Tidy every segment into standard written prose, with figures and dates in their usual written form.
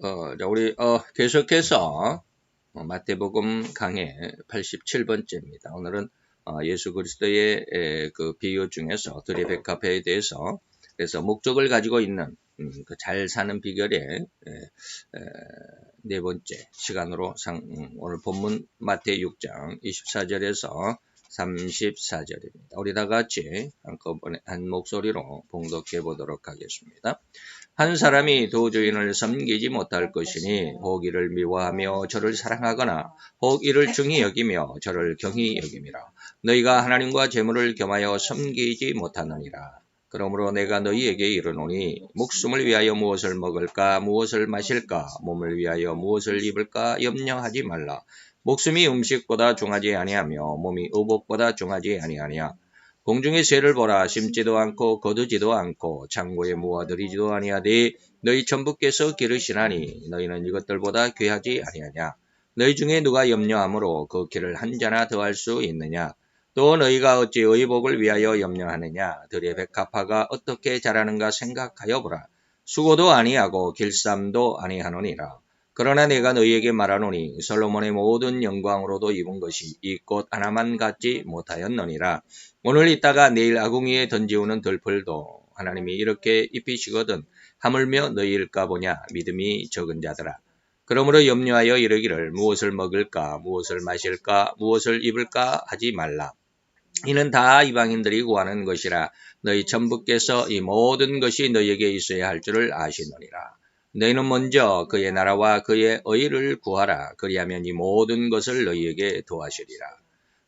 자, 우리 계속해서 마태복음 강해 87번째입니다. 오늘은 예수 그리스도의 그 비유 중에서 드리베카페에 대해서 그래서 목적을 가지고 있는 그 잘 사는 비결의 네 번째 시간으로 오늘 본문 마태 6장 24절에서 34절입니다. 우리 다 같이 한꺼번에 한 목소리로 봉독해 보도록 하겠습니다. 한 사람이 두 주인을 섬기지 못할 것이니 혹 이를 미워하며 저를 사랑하거나 혹 이를 중히 여기며 저를 경히 여김이라. 너희가 하나님과 재물을 겸하여 섬기지 못하느니라. 그러므로 내가 너희에게 이르노니 목숨을 위하여 무엇을 먹을까 무엇을 마실까 몸을 위하여 무엇을 입을까 염려하지 말라. 목숨이 음식보다 중하지 아니하며 몸이 의복보다 중하지 아니하냐. 공중의 새를 보라. 심지도 않고 거두지도 않고 창고에 모아들이지도 아니하되 너희 천부께서 기르시나니 너희는 이것들보다 귀하지 아니하냐. 너희 중에 누가 염려함으로 그 길을 한 자나 더할 수 있느냐. 또 너희가 어찌 의복을 위하여 염려하느냐. 들의 백합화가 어떻게 자라는가 생각하여 보라. 수고도 아니하고 길쌈도 아니하노니라. 그러나 내가 너희에게 말하노니 솔로몬의 모든 영광으로도 입은 것이 이 꽃 하나만 갖지 못하였느니라. 오늘 있다가 내일 아궁이에 던지우는 들풀도 하나님이 이렇게 입히시거든 하물며 너희일까 보냐. 믿음이 적은 자들아. 그러므로 염려하여 이르기를 무엇을 먹을까 무엇을 마실까 무엇을 입을까 하지 말라. 이는 다 이방인들이 구하는 것이라. 너희 천부께서 이 모든 것이 너희에게 있어야 할 줄을 아시느니라. 너희는 먼저 그의 나라와 그의 의를 구하라. 그리하면 이 모든 것을 너희에게 도하시리라.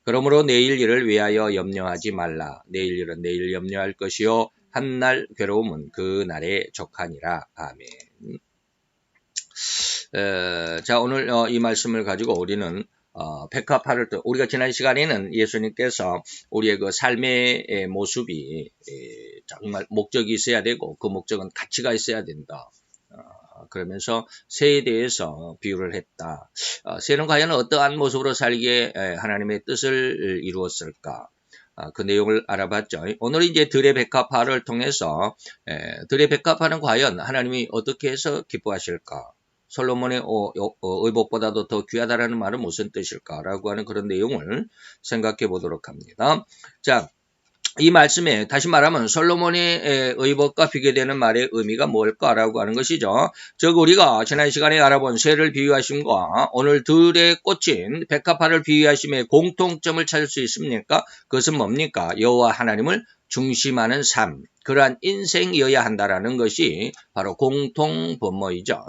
그러므로 내일 일을 위하여 염려하지 말라. 내일 일은 내일 염려할 것이요 한날 괴로움은 그 날에 족하니라. 아멘. 자, 오늘 이 말씀을 가지고 우리는 백합화를 우리가 지난 시간에는 예수님께서 우리의 그 삶의 모습이 정말 목적이 있어야 되고 그 목적은 가치가 있어야 된다. 그러면서 새에 대해서 비유를 했다. 새는 과연 어떠한 모습으로 살기에 하나님의 뜻을 이루었을까? 그 내용을 알아봤죠. 오늘 이제 들의 백합화를 통해서 들의 백합화는 과연 하나님이 어떻게 해서 기뻐하실까? 솔로몬의 의복보다도 더 귀하다라는 말은 무슨 뜻일까라고 하는 그런 내용을 생각해 보도록 합니다. 자, 이 말씀에 다시 말하면 솔로몬의 의복과 비교되는 말의 의미가 뭘까라고 하는 것이죠. 즉 우리가 지난 시간에 알아본 새를 비유하심과 오늘 들에 꽂힌 백합화를 비유하심의 공통점을 찾을 수 있습니까? 그것은 뭡니까? 여호와 하나님을 중심하는 삶, 그러한 인생이어야 한다라는 것이 바로 공통 본모이죠.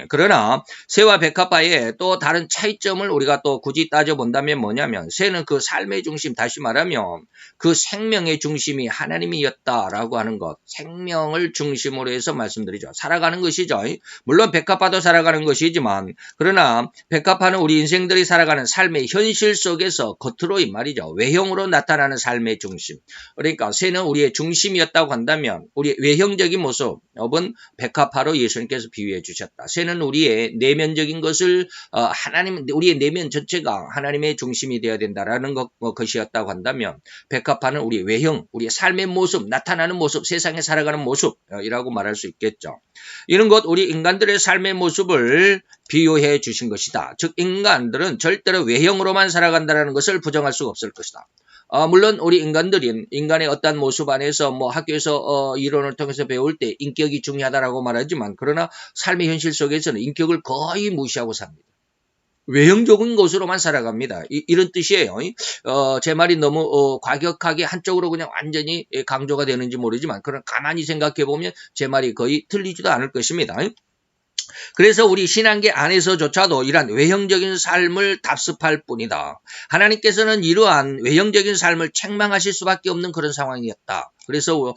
그러나 새와 백합화의 또 다른 차이점을 우리가 또 굳이 따져본다면 뭐냐면 새는 그 삶의 중심, 다시 말하면 그 생명의 중심이 하나님이었다라고 하는 것, 생명을 중심으로 해서 말씀드리죠. 살아가는 것이죠. 물론 백합화도 살아가는 것이지만 그러나 백합화는 우리 인생들이 살아가는 삶의 현실 속에서 겉으로 이 말이죠. 외형으로 나타나는 삶의 중심. 그러니까 새는 우리의 중심이었다고 한다면 우리의 외형적인 모습은 백합화로 예수님께서 비유해 주셨다. 새는 우리의 내면적인 것을 우리의 내면 전체가 하나님의 중심이 되어야 된다라는 것이었다고 한다면 백합화는 우리의 외형, 우리의 삶의 모습, 나타나는 모습, 세상에 살아가는 모습이라고 말할 수 있겠죠. 이런 것 우리 인간들의 삶의 모습을 비유해 주신 것이다. 즉 인간들은 절대로 외형으로만 살아간다는 것을 부정할 수가 없을 것이다. 물론 우리 인간의 어떤 모습 안에서 학교에서 이론을 통해서 배울 때 인격이 중요하다라고 말하지만 그러나 삶의 현실 속에서는 인격을 거의 무시하고 삽니다. 외형적인 것으로만 살아갑니다. 이런 뜻이에요. 제 말이 너무 과격하게 한쪽으로 그냥 완전히 강조가 되는지 모르지만 그런 가만히 생각해 보면 제 말이 거의 틀리지도 않을 것입니다. 그래서 우리 신앙계 안에서조차도 이러한 외형적인 삶을 답습할 뿐이다. 하나님께서는 이러한 외형적인 삶을 책망하실 수밖에 없는 그런 상황이었다. 그래서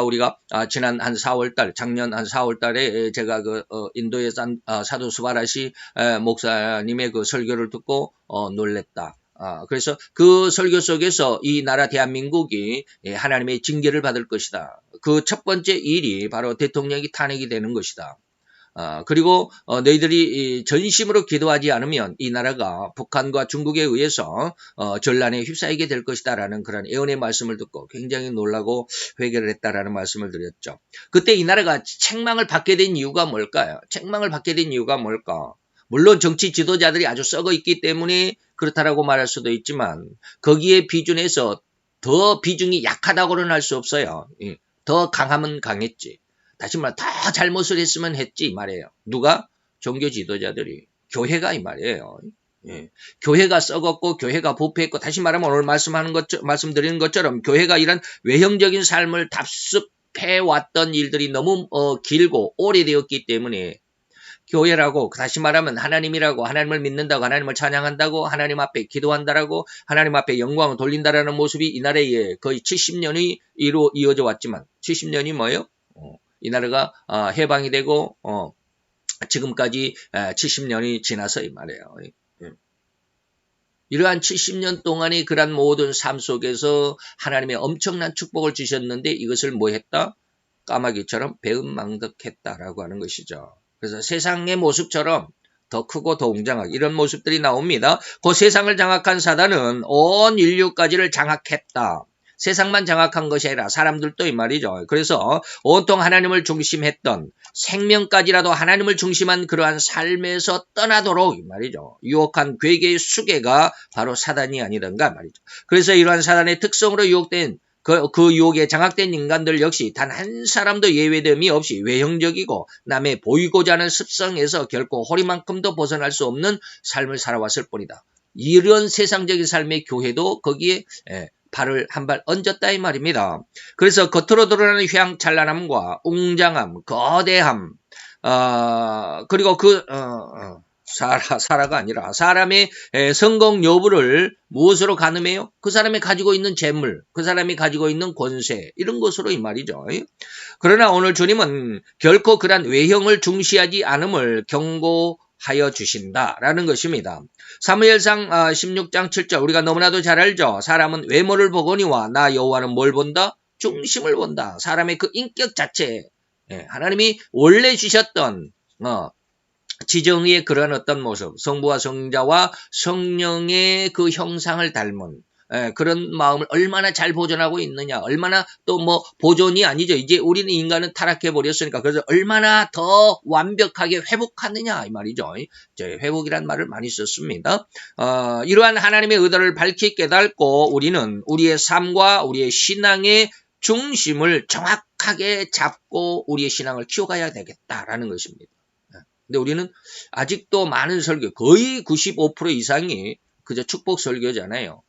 우리가 지난 한 4월달, 작년 한 4월달에 제가 인도의 사도 스바라시 목사님의 그 설교를 듣고 놀랬다. 그래서 그 설교 속에서 이 나라 대한민국이 하나님의 징계를 받을 것이다. 그 첫 번째 일이 바로 대통령이 탄핵이 되는 것이다. 그리고 너희들이 전심으로 기도하지 않으면 이 나라가 북한과 중국에 의해서 전란에 휩싸이게 될 것이다라는 그런 예언의 말씀을 듣고 굉장히 놀라고 회개를 했다라는 말씀을 드렸죠. 그때 이 나라가 책망을 받게 된 이유가 뭘까요? 책망을 받게 된 이유가 뭘까? 물론 정치 지도자들이 아주 썩어 있기 때문에 그렇다라고 말할 수도 있지만 거기에 비준해서 더 비중이 약하다고는 할 수 없어요. 더 강하면 강했지. 다시 말해 더 잘못을 했으면 했지 이 말이에요. 누가? 종교 지도자들이. 교회가 이 말이에요. 교회가 썩었고 교회가 부패했고 다시 말하면 오늘 말씀드리는 것처럼 교회가 이런 외형적인 삶을 답습해왔던 일들이 너무 길고 오래되었기 때문에 교회라고 다시 말하면 하나님이라고 하나님을 믿는다고 하나님을 찬양한다고 하나님 앞에 기도한다라고 하나님 앞에 영광을 돌린다라는 모습이 이 나라에 거의 70년이 이어져 왔지만 70년이 뭐예요? 이 나라가 해방이 되고 지금까지 70년이 지나서 이 말이에요. 이러한 70년 동안의 그런 모든 삶 속에서 하나님의 엄청난 축복을 주셨는데 이것을 뭐 했다? 까마귀처럼 배은망덕했다라고 하는 것이죠. 그래서 세상의 모습처럼 더 크고 더 웅장하게 이런 모습들이 나옵니다. 그 세상을 장악한 사단은 온 인류까지를 장악했다. 세상만 장악한 것이 아니라 사람들도 이 말이죠. 그래서 온통 하나님을 중심했던 생명까지라도 하나님을 중심한 그러한 삶에서 떠나도록 이 말이죠. 유혹한 괴계의 수계가 바로 사단이 아니던가 말이죠. 그래서 이러한 사단의 특성으로 유혹된 그 유혹에 장악된 인간들 역시 단 한 사람도 예외됨이 없이 외형적이고 남의 보이고자 하는 습성에서 결코 허리만큼도 벗어날 수 없는 삶을 살아왔을 뿐이다. 이런 세상적인 삶의 교회도 거기에 발을 한 발 얹었다 이 말입니다. 그래서 겉으로 드러나는 휘황찬란함과 웅장함, 거대함, 그리고 사라가 아니라 사람의 성공 여부를 무엇으로 가늠해요? 그 사람이 가지고 있는 재물, 그 사람이 가지고 있는 권세 이런 것으로 이 말이죠. 그러나 오늘 주님은 결코 그런 외형을 중시하지 않음을 경고하여 주신다라는 것입니다. 사무엘상 16장 7절 우리가 너무나도 잘 알죠. 사람은 외모를 보거니와 나 여호와는 뭘 본다? 중심을 본다. 사람의 그 인격 자체 하나님이 원래 주셨던 지정의의 그런 어떤 모습, 성부와 성자와 성령의 그 형상을 닮은 그런 마음을 얼마나 잘 보존하고 있느냐, 얼마나 또 뭐 보존이 아니죠. 이제 우리는 인간은 타락해 버렸으니까 그래서 얼마나 더 완벽하게 회복하느냐 이 말이죠. 회복이란 말을 많이 썼습니다. 이러한 하나님의 의도를 밝히 깨닫고 우리는 우리의 삶과 우리의 신앙의 중심을 정확하게 잡고 우리의 신앙을 키워가야 되겠다라는 것입니다. 근데 우리는 아직도 많은 설교, 거의 95% 이상이 그저 축복 설교잖아요.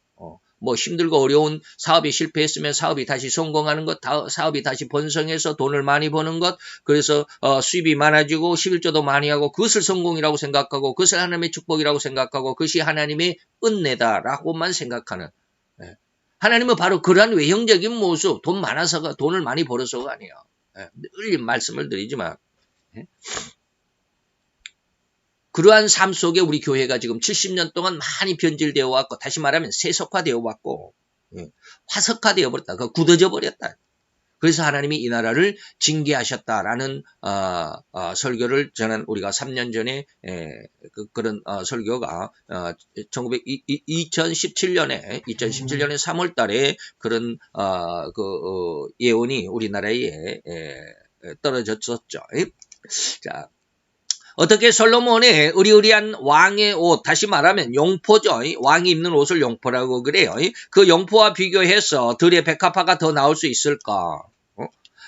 뭐 힘들고 어려운 사업이 실패했으면 사업이 다시 성공하는 것, 사업이 다시 번성해서 돈을 많이 버는 것, 그래서 수입이 많아지고 11조도 많이 하고 그것을 성공이라고 생각하고 그것을 하나님의 축복이라고 생각하고 그것이 하나님의 은혜다라고만 생각하는. 하나님은 바로 그러한 외형적인 모습, 돈 많아서가, 돈을 많이 벌어서가 아니에요. 늘 말씀을 드리지만 그러한 삶 속에 우리 교회가 지금 70년 동안 많이 변질되어 왔고 다시 말하면 세속화되어 왔고 화석화되어 버렸다. 굳어져 버렸다. 그래서 하나님이 이 나라를 징계하셨다라는 설교를 저는 우리가 3년 전에 그런 설교가 2017년에 3월 달에 그런 예언이 우리나라에 떨어졌었죠. 자, 어떻게 솔로몬의 의리의리한 왕의 옷, 다시 말하면 용포죠. 왕이 입는 옷을 용포라고 그래요. 그 용포와 비교해서 들의 백합화가 더 나올 수 있을까?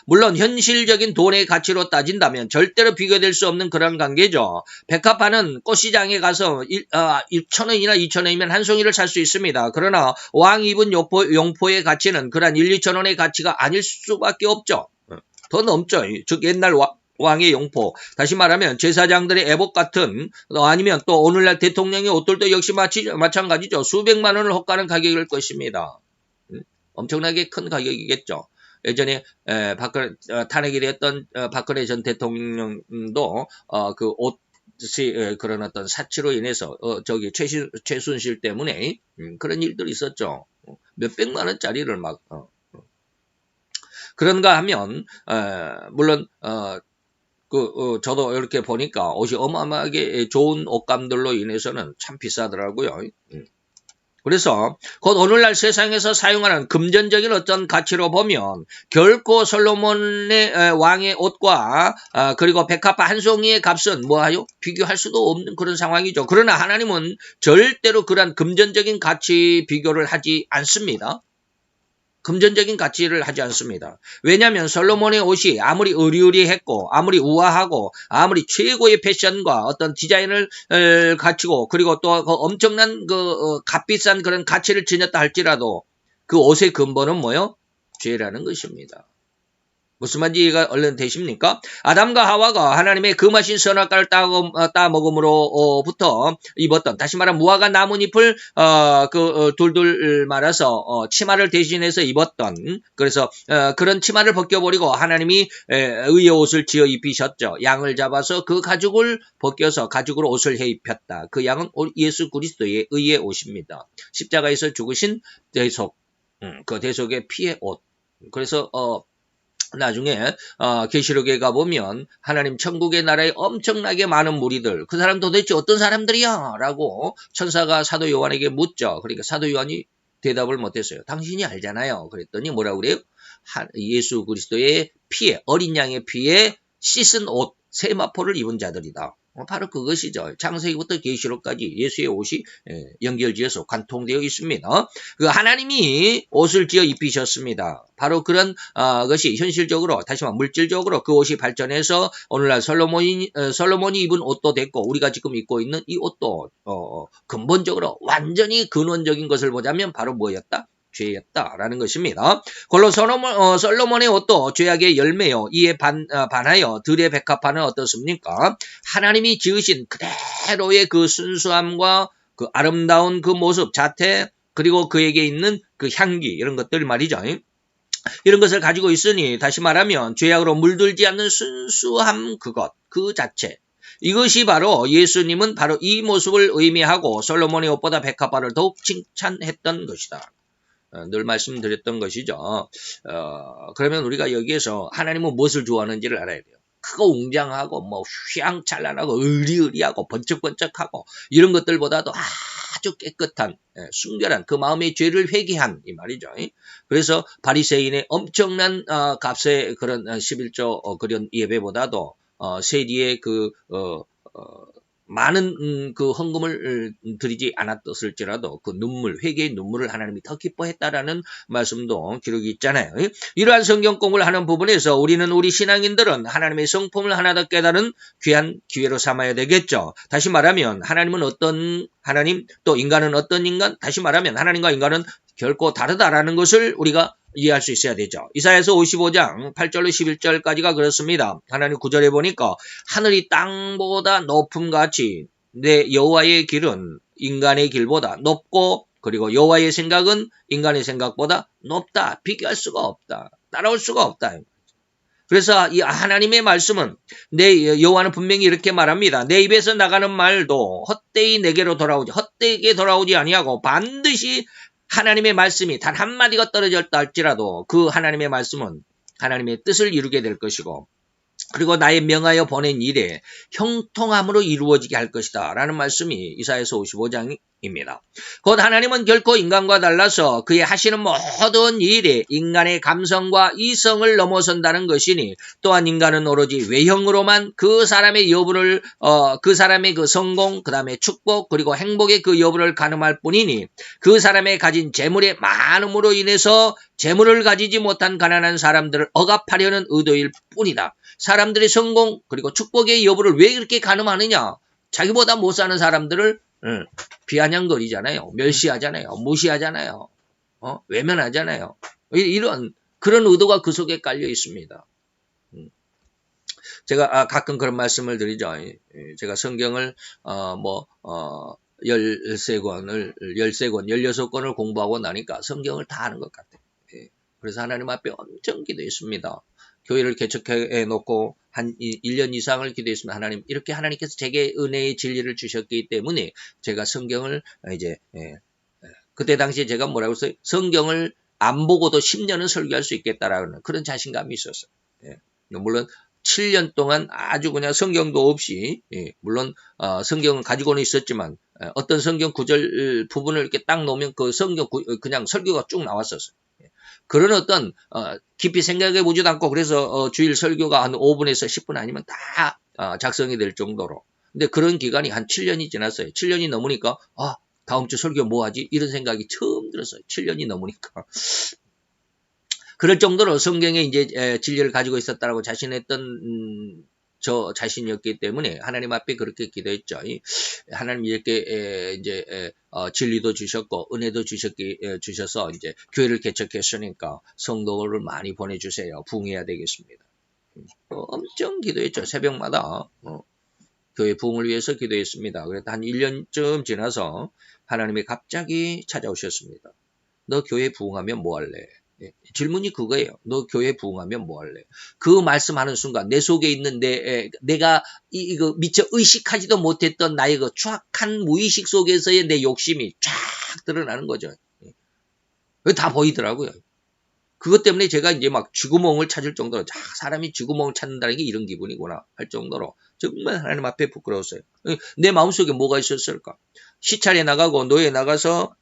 물론 현실적인 돈의 가치로 따진다면 절대로 비교될 수 없는 그런 관계죠. 백합화는 꽃시장에 가서 1,000원이나 2,000원이면 한 송이를 살 수 있습니다. 그러나 왕이 입은 용포의 가치는 그런 1, 2,000원의 가치가 아닐 수밖에 없죠. 더 넘죠. 즉 옛날 왕의 용포, 다시 말하면 제사장들의 애복 같은 아니면 또 오늘날 대통령의 옷들도 역시 마찬가지죠. 수백만 원을 헛가는 가격일 것입니다. 엄청나게 큰 가격이겠죠. 예전에 탄핵이 됐던 박근혜 전 대통령도 그 옷이 그런 어떤 사치로 인해서 최순실 때문에 그런 일들이 있었죠. 몇백만 원짜리를 막 그런가 하면 물론 저도 이렇게 보니까 옷이 어마어마하게 좋은 옷감들로 인해서는 참 비싸더라고요. 그래서 곧 오늘날 세상에서 사용하는 금전적인 어떤 가치로 보면 결코 솔로몬의 왕의 옷과 그리고 백합화 한 송이의 값은 뭐하요? 비교할 수도 없는 그런 상황이죠. 그러나 하나님은 절대로 그러한 금전적인 가치 비교를 하지 않습니다. 금전적인 가치를 하지 않습니다. 왜냐하면 솔로몬의 옷이 아무리 의리의리했고 아무리 우아하고 아무리 최고의 패션과 어떤 디자인을 갖추고 그리고 또 엄청난 값비싼 그런 가치를 지녔다 할지라도 그 옷의 근본은 뭐요? 죄라는 것입니다. 무슨 말인지 이해가 얼른 되십니까? 아담과 하와가 하나님의 금하신 선악과를 따먹음으로부터 입었던, 다시 말하면 무화과 나뭇잎을 둘둘 말아서 치마를 대신해서 입었던, 그래서 그런 치마를 벗겨버리고 하나님이 의의 옷을 지어 입히셨죠. 양을 잡아서 그 가죽을 벗겨서 가죽으로 옷을 해 입혔다. 그 양은 예수 그리스도의 의의 옷입니다. 십자가에서 죽으신 대속, 그 대속의 피의 옷. 그래서 나중에 계시록에 가보면 하나님 천국의 나라에 엄청나게 많은 무리들, 그 사람 도대체 어떤 사람들이야? 라고 천사가 사도 요한에게 묻죠. 그러니까 사도 요한이 대답을 못했어요. 당신이 알잖아요. 그랬더니 뭐라고 그래요? 예수 그리스도의 피에, 어린 양의 피에 씻은 옷, 세마포를 입은 자들이다. 바로 그것이죠. 창세기부터 계시록까지 예수의 옷이 연결지어서 관통되어 있습니다. 그 하나님이 옷을 지어 입히셨습니다. 바로 그런 것이 현실적으로, 다시 말해 물질적으로 그 옷이 발전해서 오늘날 솔로몬이 입은 옷도 됐고 우리가 지금 입고 있는 이 옷도 근본적으로 완전히 근원적인 것을 보자면 바로 뭐였다? 죄였다라는 것입니다. 골로 솔로몬의 옷도 죄악의 열매요. 이에 반하여 들의 백합화는 어떻습니까? 하나님이 지으신 그대로의 그 순수함과 그 아름다운 그 모습, 자태, 그리고 그에게 있는 그 향기, 이런 것들 말이죠. 이런 것을 가지고 있으니 다시 말하면 죄악으로 물들지 않는 순수함, 그것, 그 자체. 이것이 바로 예수님은 바로 이 모습을 의미하고 솔로몬의 옷보다 백합화를 더욱 칭찬했던 것이다. 늘 말씀드렸던 것이죠. 그러면 우리가 여기에서 하나님은 무엇을 좋아하는지를 알아야 돼요. 크고 웅장하고 뭐 휘황찬란하고 의리의리하고 번쩍번쩍하고 이런 것들보다도 아주 깨끗한, 순결한 그 마음의 죄를 회개한 이 말이죠. 그래서 바리새인의 엄청난 값의 그런 11조 그런 예배보다도 세리의 많은 그 헌금을 드리지 않았을지라도 그 눈물, 회개의 눈물을 하나님이 더 기뻐했다라는 말씀도 기록이 있잖아요. 이러한 성경 공부를 하는 부분에서 우리는 우리 신앙인들은 하나님의 성품을 하나 더 깨달은 귀한 기회로 삼아야 되겠죠. 다시 말하면 하나님은 어떤 하나님, 또 인간은 어떤 인간, 다시 말하면 하나님과 인간은 결코 다르다라는 것을 우리가 이해할 수 있어야 되죠. 이사야서 55장 8절로 11절까지가 그렇습니다. 하나님 9절에 보니까 하늘이 땅보다 높음같이 내 여호와의 길은 인간의 길보다 높고 그리고 여호와의 생각은 인간의 생각보다 높다. 비교할 수가 없다. 따라올 수가 없다. 그래서 이 하나님의 말씀은 여호와는 분명히 이렇게 말합니다. 내 입에서 나가는 말도 헛되이 내게로 돌아오지 헛되게 돌아오지 아니하고 반드시 하나님의 말씀이 단 한마디가 떨어졌다 할지라도 그 하나님의 말씀은 하나님의 뜻을 이루게 될 것이고 그리고 나의 명하여 보낸 일에 형통함으로 이루어지게 할 것이다 라는 말씀이 이사야서 55장입니다. 곧 하나님은 결코 인간과 달라서 그의 하시는 모든 일에 인간의 감성과 이성을 넘어선다는 것이니 또한 인간은 오로지 외형으로만 그 사람의 여부를 그 사람의 그 성공, 그 다음에 축복, 그리고 행복의 그 여부를 가늠할 뿐이니 그 사람의 가진 재물의 많음으로 인해서 재물을 가지지 못한 가난한 사람들을 억압하려는 의도일 뿐이다. 사람들의 성공 그리고 축복의 여부를 왜 그렇게 가늠하느냐? 자기보다 못 사는 사람들을 비아냥거리잖아요. 멸시하잖아요. 무시하잖아요. 외면하잖아요. 이런 그런 의도가 그 속에 깔려 있습니다. 제가 가끔 그런 말씀을 드리죠. 제가 성경을 13권, 16권을 공부하고 나니까 성경을 다 아는 것 같아요. 그래서 하나님 앞에 엄청 기도했습니다. 교회를 개척해 놓고 한 1년 이상을 기도했으면 하나님, 이렇게 하나님께서 제게 은혜의 진리를 주셨기 때문에 제가 성경을 그때 당시에 제가 뭐라고 했어요? 성경을 안 보고도 10년은 설교할 수 있겠다라는 그런 자신감이 있었어요. 물론 7년 동안 아주 그냥 성경도 없이, 물론 성경은 가지고는 있었지만 어떤 성경 구절 부분을 이렇게 딱 놓으면 그 성경 그냥 설교가 쭉 나왔었어요. 그런 어떤 깊이 생각해 보지도 않고 그래서 주일 설교가 한 5분에서 10분 아니면 다 작성이 될 정도로. 근데 그런 기간이 한 7년이 지났어요. 7년이 넘으니까 다음 주 설교 뭐 하지? 이런 생각이 처음 들었어요. 7년이 넘으니까. 그럴 정도로 성경에 이제 진리를 가지고 있었다라고 자신했던 저 자신이었기 때문에 하나님 앞에 그렇게 기도했죠. 하나님 이렇게 이제 진리도 주셨고 은혜도 주셔서 이제 교회를 개척했으니까 성도를 많이 보내주세요. 부흥해야 되겠습니다. 엄청 기도했죠. 새벽마다 교회 부흥을 위해서 기도했습니다. 그래서 한 1년쯤 지나서 하나님이 갑자기 찾아오셨습니다. 너 교회 부흥하면 뭐 할래? 질문이 그거예요. 너 교회 부흥하면 뭐 할래? 그 말씀하는 순간 내 속에 있는 내가 이거 미처 의식하지도 못했던 나의 그 추악한 무의식 속에서의 내 욕심이 쫙 드러나는 거죠. 다 보이더라고요. 그것 때문에 제가 이제 막 쥐구멍을 찾을 정도로 사람이 쥐구멍을 찾는다는 게 이런 기분이구나 할 정도로 정말 하나님 앞에 부끄러웠어요. 내 마음속에 뭐가 있었을까? 시찰에 나가고 노예에 나가서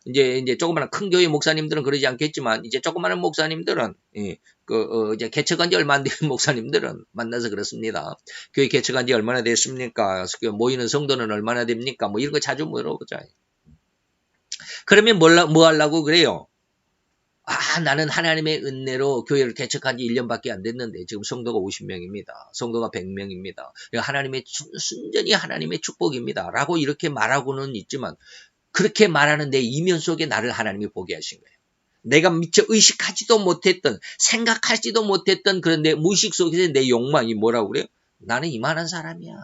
이제 조그마한 큰 교회 목사님들은 그러지 않겠지만, 이제 조그마한 목사님들은, 이제 개척한 지 얼마 안 된 목사님들은 만나서 그렇습니다. 교회 개척한 지 얼마나 됐습니까? 모이는 성도는 얼마나 됩니까? 뭐 이런 거 자주 물어보자. 그러면 뭐 하려고 그래요? 나는 하나님의 은혜로 교회를 개척한 지 1년밖에 안 됐는데, 지금 성도가 50명입니다. 성도가 100명입니다. 순전히 하나님의 축복입니다. 라고 이렇게 말하고는 있지만, 그렇게 말하는 내 이면 속에 나를 하나님이 보게 하신 거예요. 내가 미처 의식하지도 못했던, 생각하지도 못했던 그런 내 무의식 속에서 내 욕망이 뭐라고 그래요? 나는 이만한 사람이야.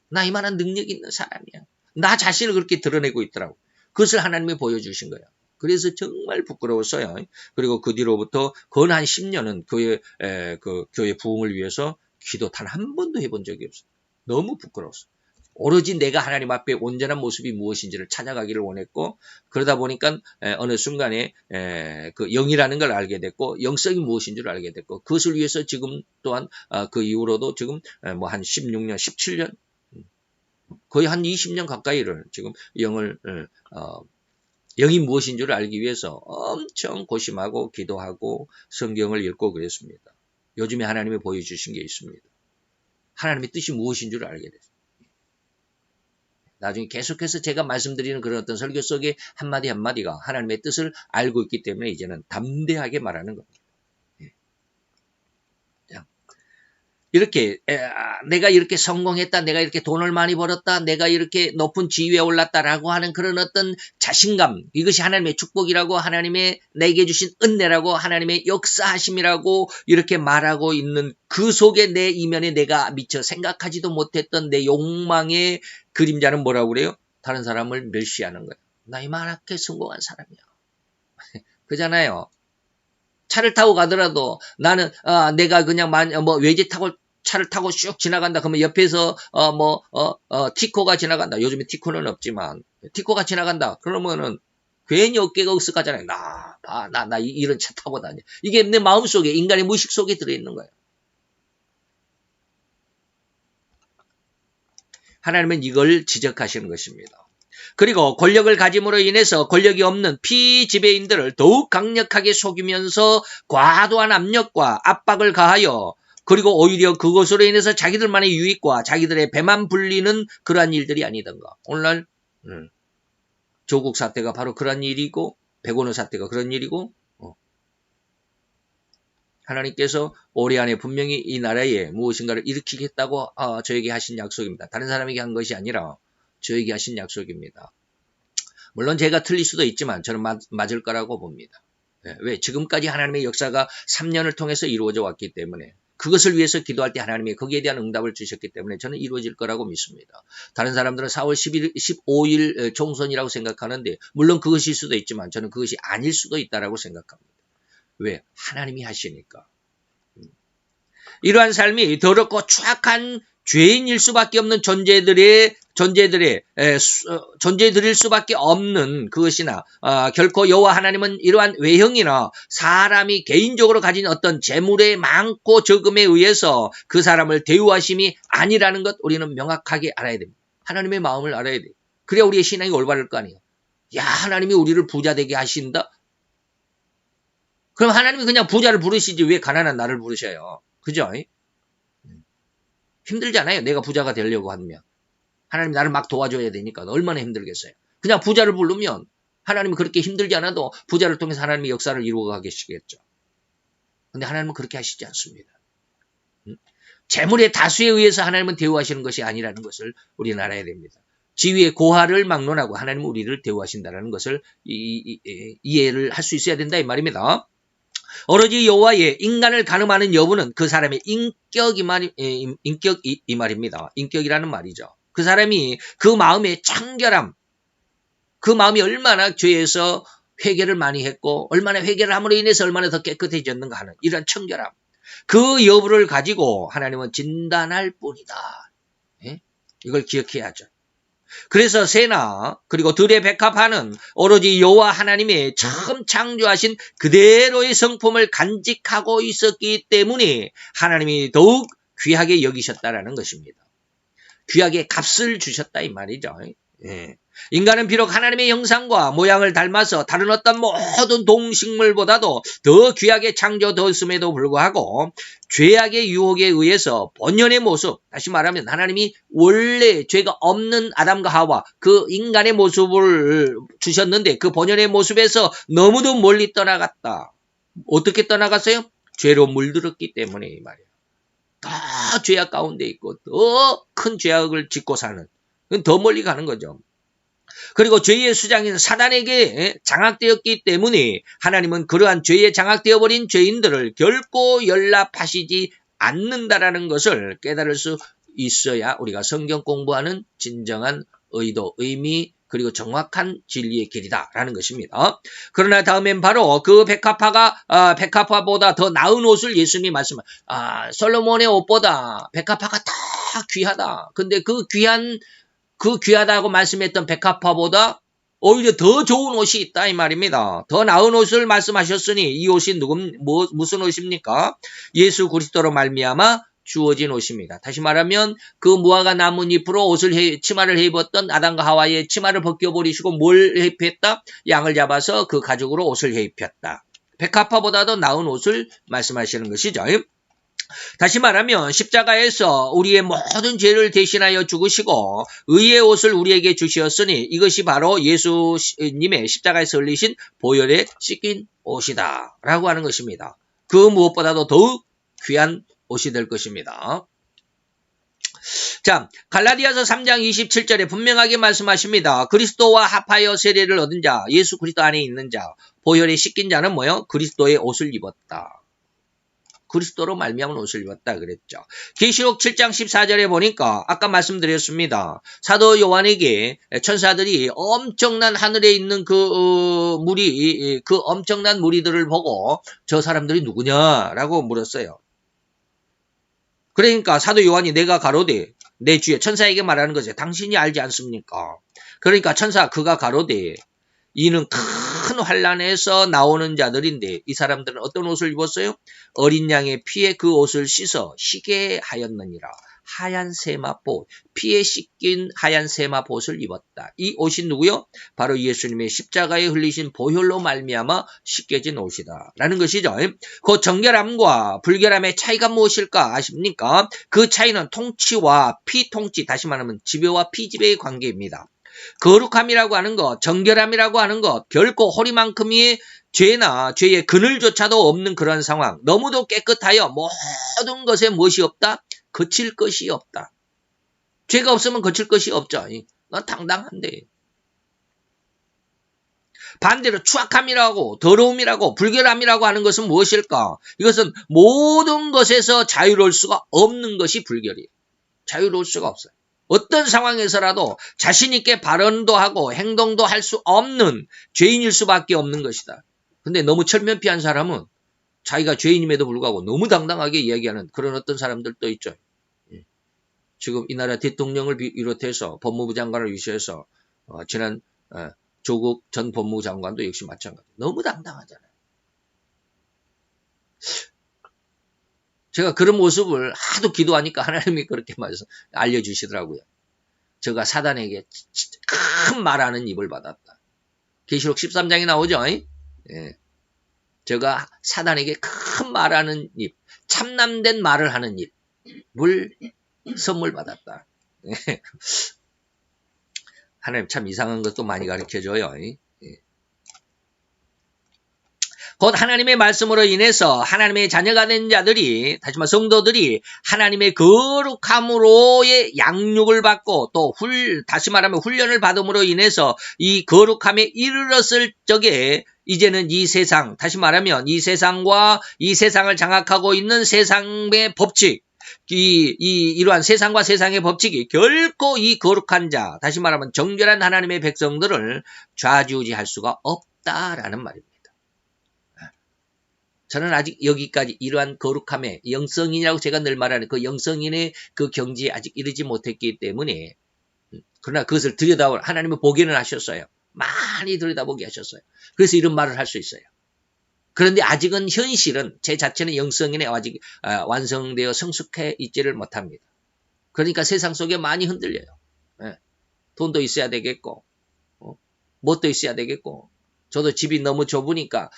나 이만한 능력 있는 사람이야. 나 자신을 그렇게 드러내고 있더라고. 그것을 하나님이 보여주신 거예요. 그래서 정말 부끄러웠어요. 그리고 그 뒤로부터 건 한 10년은 교회 부흥을 위해서 기도 단 한 번도 해본 적이 없어요. 너무 부끄러웠어요. 오로지 내가 하나님 앞에 온전한 모습이 무엇인지를 찾아가기를 원했고, 그러다 보니까 어느 순간에 그 영이라는 걸 알게 됐고, 영성이 무엇인지를 알게 됐고, 그것을 위해서 지금 또한 그 이후로도 지금 뭐 한 16년, 17년, 거의 한 20년 가까이를 지금 영이 무엇인지를 알기 위해서 엄청 고심하고 기도하고 성경을 읽고 그랬습니다. 요즘에 하나님이 보여주신 게 있습니다. 하나님의 뜻이 무엇인 줄 알게 됐어요. 나중에 계속해서 제가 말씀드리는 그런 어떤 설교 속에 한마디 한마디가 하나님의 뜻을 알고 있기 때문에 이제는 담대하게 말하는 겁니다. 이렇게 내가 이렇게 성공했다, 내가 이렇게 돈을 많이 벌었다, 내가 이렇게 높은 지위에 올랐다라고 하는 그런 어떤 자신감, 이것이 하나님의 축복이라고, 하나님의 내게 주신 은혜라고, 하나님의 역사하심이라고 이렇게 말하고 있는 그 속에 내 이면에 내가 미처 생각하지도 못했던 내 욕망의 그림자는 뭐라고 그래요? 다른 사람을 멸시하는 거예요. 나 이만하게 성공한 사람이야. 그잖아요. 차를 타고 가더라도 나는 내가 그냥 외제 타고 차를 타고 쭉 지나간다. 그러면 옆에서 티코가 지나간다. 요즘에 티코는 없지만 티코가 지나간다. 그러면은 괜히 어깨가 으쓱하잖아요. 나 이런 차 타고 다녀. 이게 내 마음속에, 인간의 무의식 속에 들어있는 거예요. 하나님은 이걸 지적하시는 것입니다. 그리고 권력을 가짐으로 인해서 권력이 없는 피지배인들을 더욱 강력하게 속이면서 과도한 압력과 압박을 가하여, 그리고 오히려 그것으로 인해서 자기들만의 유익과 자기들의 배만 불리는 그러한 일들이 아니던가. 오늘날 조국 사태가 바로 그런 일이고, 백오늘 사태가 그런 일이고, 하나님께서 올해 안에 분명히 이 나라에 무엇인가를 일으키겠다고 저에게 하신 약속입니다. 다른 사람에게 한 것이 아니라 저에게 하신 약속입니다. 물론 제가 틀릴 수도 있지만 저는 맞을 거라고 봅니다. 왜? 지금까지 하나님의 역사가 3년을 통해서 이루어져 왔기 때문에, 그것을 위해서 기도할 때 하나님이 거기에 대한 응답을 주셨기 때문에 저는 이루어질 거라고 믿습니다. 다른 사람들은 4월 15일 총선이라고 생각하는데, 물론 그것일 수도 있지만 저는 그것이 아닐 수도 있다고 생각합니다. 왜? 하나님이 하시니까. 이러한 삶이 더럽고 추악한 죄인일 수밖에 없는 존재들의 존재드릴 수밖에 없는 그것이나 결코 여호와 하나님은 이러한 외형이나 사람이 개인적으로 가진 어떤 재물의 많고 적음에 의해서 그 사람을 대우하심이 아니라는 것 우리는 명확하게 알아야 됩니다. 하나님의 마음을 알아야 돼요. 그래야 우리의 신앙이 올바를 거 아니에요. 야, 하나님이 우리를 부자 되게 하신다? 그럼 하나님이 그냥 부자를 부르시지 왜 가난한 나를 부르셔요? 그죠? 힘들잖아요. 내가 부자가 되려고 하면. 하나님 나를 막 도와줘야 되니까 얼마나 힘들겠어요. 그냥 부자를 부르면 하나님은 그렇게 힘들지 않아도 부자를 통해서 하나님의 역사를 이루어 가시겠죠. 근데 하나님은 그렇게 하시지 않습니다. 재물의 다수에 의해서 하나님은 대우하시는 것이 아니라는 것을 우리는 알아야 됩니다. 지위의 고하를 막론하고 하나님은 우리를 대우하신다는 것을 이해를 할 수 있어야 된다 이 말입니다. 오로지 여호와의 인간을 가늠하는 여부는 그 사람의 인격이 말입니다. 인격이라는 말이죠. 그 사람이 그 마음의 청결함, 그 마음이 얼마나 죄에서 회개를 많이 했고 얼마나 회개를 함으로 인해서 얼마나 더 깨끗해졌는가 하는 이런 청결함, 그 여부를 가지고 하나님은 진단할 뿐이다. 이걸 기억해야죠. 그래서 새나 그리고 들의 백합화는 오로지 여호와 하나님의 처음 창조하신 그대로의 성품을 간직하고 있었기 때문에 하나님이 더욱 귀하게 여기셨다라는 것입니다. 귀하게 값을 주셨다 이 말이죠. 인간은 비록 하나님의 형상과 모양을 닮아서 다른 어떤 모든 동식물보다도 더 귀하게 창조되었음에도 불구하고 죄악의 유혹에 의해서 본연의 모습, 다시 말하면 하나님이 원래 죄가 없는 아담과 하와 그 인간의 모습을 주셨는데 그 본연의 모습에서 너무도 멀리 떠나갔다. 어떻게 떠나갔어요? 죄로 물들었기 때문에 이 말이에요. 더 죄악 가운데 있고 더 큰 죄악을 짓고 사는, 더 멀리 가는 거죠. 그리고 죄의 수장인 사단에게 장악되었기 때문에 하나님은 그러한 죄에 장악되어 버린 죄인들을 결코 연락하시지 않는다라는 것을 깨달을 수 있어야 우리가 성경 공부하는 진정한 의도, 의미 그리고 정확한 진리의 길이다라는 것입니다. 그러나 다음엔 바로 그 백합화보다 더 나은 옷을 예수님이 말씀하셨습니다. 솔로몬의 옷보다 백합화가 더 귀하다. 근데 그 귀하다고 말씀했던 백합화보다 오히려 더 좋은 옷이 있다 이 말입니다. 더 나은 옷을 말씀하셨으니 이 옷이 무슨 옷입니까? 예수 그리스도로 말미암아 주어진 옷입니다. 다시 말하면 그 무화과 나뭇잎으로 치마를 해입었던 아담과 하와의 치마를 벗겨버리시고 뭘 해입혔다? 양을 잡아서 그 가죽으로 옷을 해입혔다. 백합화보다도 나은 옷을 말씀하시는 것이죠. 다시 말하면 십자가에서 우리의 모든 죄를 대신하여 죽으시고 의의 옷을 우리에게 주시었으니 이것이 바로 예수님의 십자가에서 흘리신 보혈에 씻긴 옷이다 라고 하는 것입니다. 그 무엇보다도 더욱 귀한 옷이 될 것입니다. 자, 갈라디아서 3장 27절에 분명하게 말씀하십니다. 그리스도와 합하여 세례를 얻은 자, 예수 그리스도 안에 있는 자, 보혈에 씻긴 자는 뭐요? 그리스도의 옷을 입었다. 그리스도로 말미암은 옷을 입었다 그랬죠. 계시록 7장 14절에 보니까 아까 말씀드렸습니다. 사도 요한에게 천사들이 엄청난 하늘에 있는 그 엄청난 무리들을 보고 저 사람들이 누구냐라고 물었어요. 그러니까 사도 요한이 내가 가로되 내 주에 천사에게 말하는 거죠. 당신이 알지 않습니까? 그러니까 천사 그가 가로되 이는 큰 환난에서 나오는 자들인데 이 사람들은 어떤 옷을 입었어요? 어린 양의 피에 그 옷을 씻어 희게 하였느니라. 하얀 세마포, 피에 씻긴 하얀 세마포옷을 입었다. 이 옷이 누구요? 바로 예수님의 십자가에 흘리신 보혈로 말미암아 씻겨진 옷이다 라는 것이죠. 그 정결함과 불결함의 차이가 무엇일까 아십니까? 그 차이는 통치와 피통치, 다시 말하면 지배와 피지배의 관계입니다. 거룩함이라고 하는 것, 정결함이라고 하는 것, 결코 허리만큼의 죄나 죄의 그늘조차도 없는 그런 상황. 너무도 깨끗하여 모든 것에 무엇이 없다? 거칠 것이 없다. 죄가 없으면 거칠 것이 없죠. 넌 당당한데. 반대로 추악함이라고, 더러움이라고, 불결함이라고 하는 것은 무엇일까? 이것은 모든 것에서 자유로울 수가 없는 것이 불결이에요. 자유로울 수가 없어요. 어떤 상황에서라도 자신 있게 발언도 하고 행동도 할 수 없는 죄인일 수밖에 없는 것이다. 근데 너무 철면피한 사람은 자기가 죄인임에도 불구하고 너무 당당하게 이야기하는 그런 어떤 사람들도 있죠. 지금 이 나라 대통령을 비롯해서 법무부 장관을 위시해서 지난 조국 전 법무부 장관도 역시 마찬가지. 너무 당당하잖아요. 제가 그런 모습을 하도 기도하니까 하나님이 그렇게 알려주시더라고요. 저가 사단에게 큰 말하는 입을 받았다. 계시록 13장에 나오죠. 예. 저가 사단에게 큰 말하는 입, 참남된 말을 하는 입을 선물 받았다. 예. 하나님 참 이상한 것도 많이 가르쳐줘요. 예. 곧 하나님의 말씀으로 인해서 하나님의 자녀가 된 자들이, 다시 말해 성도들이 하나님의 거룩함으로의 양육을 받고 또 다시 말하면 훈련을 받음으로 인해서 이 거룩함에 이르렀을 적에 이제는 이 세상, 다시 말하면 이 세상과 이 세상을 장악하고 있는 세상의 법칙, 이러한 세상과 세상의 법칙이 결코 이 거룩한 자, 다시 말하면 정결한 하나님의 백성들을 좌지우지할 수가 없다라는 말입니다. 저는 아직 여기까지 이러한 거룩함에 영성인이라고 제가 늘 말하는 그 영성인의 그 경지에 아직 이르지 못했기 때문에, 그러나 그것을 하나님은 보기는 하셨어요. 많이 들여다보게 하셨어요. 그래서 이런 말을 할 수 있어요. 그런데 아직은 현실은 제 자체는 영성인에 아직 완성되어 성숙해 있지를 못합니다. 그러니까 세상 속에 많이 흔들려요. 돈도 있어야 되겠고, 뭣도 있어야 되겠고, 저도 집이 너무 좁으니까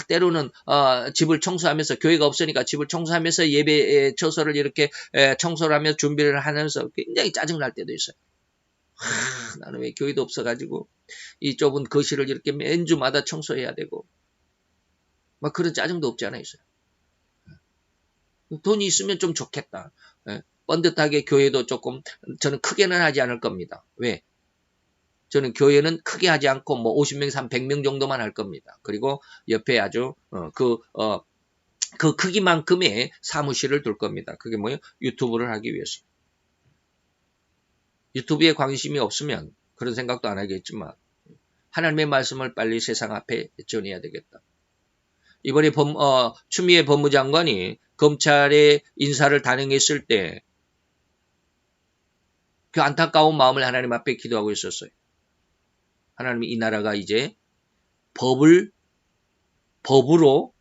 때로는 집을 청소하면서, 교회가 없으니까 집을 청소하면서 예배 처소를 이렇게 청소를 하면서 준비를 하면서 굉장히 짜증날 때도 있어요. 나는 왜 교회도 없어가지고 이 좁은 거실을 이렇게 맨 주마다 청소해야 되고, 막 그런 짜증도 없지 않아 있어요. 돈이 있으면 좀 좋겠다. 번듯하게 교회도 조금, 저는 크게는 하지 않을 겁니다. 왜? 저는 교회는 크게 하지 않고 50명에서 한 100명 정도만 할 겁니다. 그리고 옆에 아주 그 크기만큼의 사무실을 둘 겁니다. 그게 뭐예요? 유튜브를 하기 위해서. 유튜브에 관심이 없으면 그런 생각도 안 하겠지만 하나님의 말씀을 빨리 세상 앞에 전해야 되겠다. 이번에 추미애 법무장관이 검찰의 인사를 단행했을 때 그 안타까운 마음을 하나님 앞에 기도하고 있었어요. 하나님이 이 나라가 이제 법으로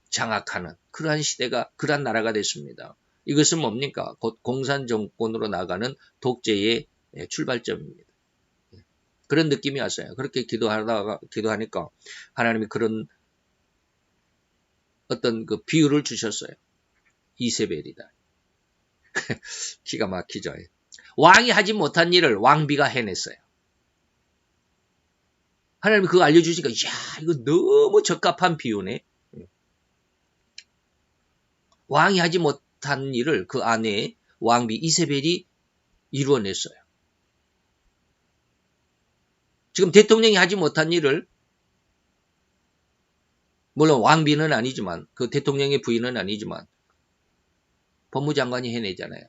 장악하는 그러한 시대가, 그러한 나라가 됐습니다. 이것은 뭡니까? 곧 공산정권으로 나가는 독재의 출발점입니다. 그런 느낌이 왔어요. 그렇게 기도하니까 하나님이 그런 어떤 그 비유를 주셨어요. 이세벨이다. 기가 막히죠. 왕이 하지 못한 일을 왕비가 해냈어요. 하나님이 그거 알려주시니까, 이야, 이거 너무 적합한 비유네. 왕이 하지 못한 일을 그 아내의 왕비 이세벨이 이루어냈어요. 지금 대통령이 하지 못한 일을, 물론 왕비는 아니지만, 그 대통령의 부인은 아니지만, 법무장관이 해내잖아요.